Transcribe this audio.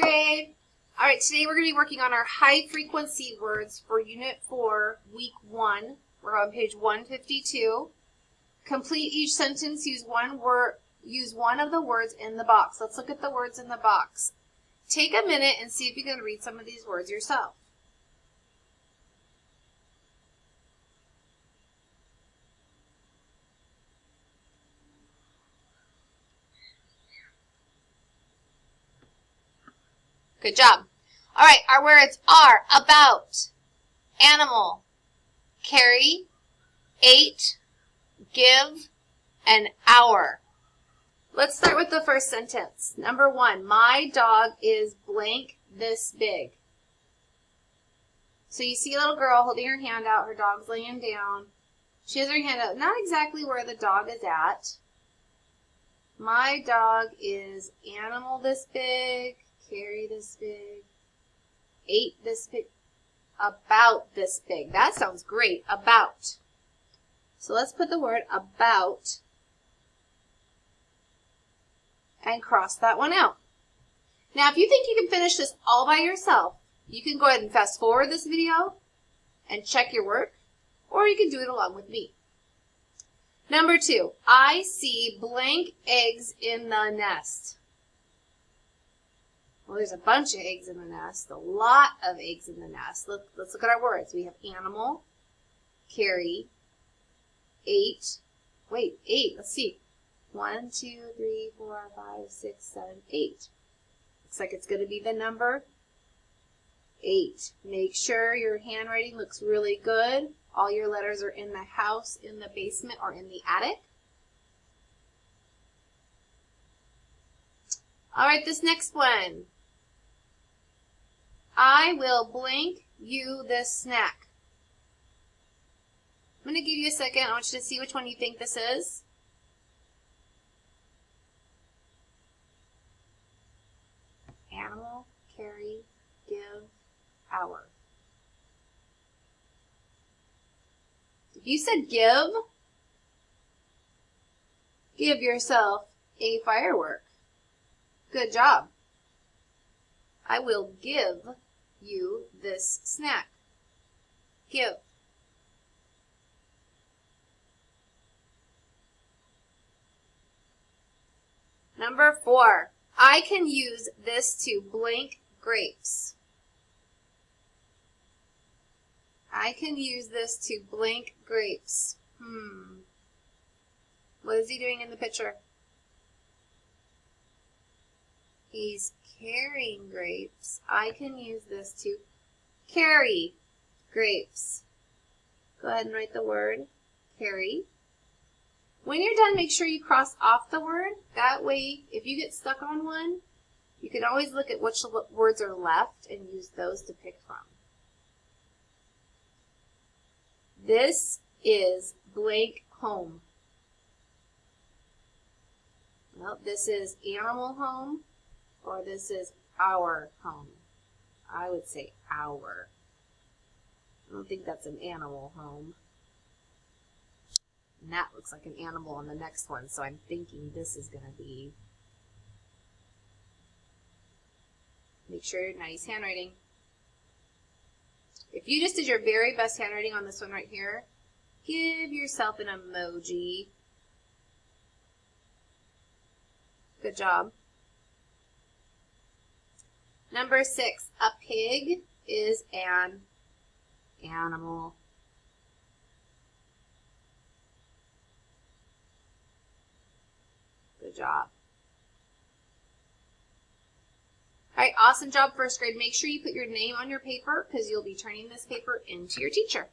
grade. All right, today we're going to be working on our high frequency words for Unit 4, Week 1. We're on page 152. Complete each sentence, use one of the words in the box. Let's look at the words in the box. Take a minute and see if you can read some of these words yourself. Good job. All right, our words are about, animal, carry, ate, give, and hour. Let's start with the first sentence. Number 1, my dog is blank this big. So you see a little girl holding her hand out. Her dog's laying down. She has her hand out, not exactly where the dog is at. My dog is animal this big, carry this big, ate this big, about this big. That sounds great, about. So let's put the word about and cross that one out. Now, if you think you can finish this all by yourself, you can go ahead and fast forward this video and check your work, or you can do it along with me. Number 2, I see blank eggs in the nest. Well, there's a bunch of eggs in the nest, a lot of eggs in the nest. Let's look at our words. We have animal, carry, ate. Wait, 8. Let's see. 1, 2, 3, 4, 5, 6, 7, 8. Looks like it's going to be the number 8. Make sure your handwriting looks really good. All your letters are in the house, in the basement, or in the attic. All right, this next one. I will blank you this snack. I'm going to give you a second. I want you to see which one you think this is. Animal, carry, give, hour. If you said give yourself a firework. Good job. I will give you this snack. Give. Number 4. I can use this to blank grapes. I can use this to blank grapes. What is he doing in the picture? He's carrying grapes. I can use this to carry grapes. Go ahead and write the word carry. When you're done, make sure you cross off the word. That way, if you get stuck on one, you can always look at which words are left and use those to pick from. This is blank home. Well, this is animal home, or this is our home. I would say our. I don't think that's an animal home. And that looks like an animal on the next one, so I'm thinking this is going to be. Make sure, nice handwriting. If you just did your very best handwriting on this one right here, give yourself an emoji. Good job. Number 6, a pig is an animal. Good job. All right, awesome job, first grade. Make sure you put your name on your paper because you'll be turning this paper into your teacher.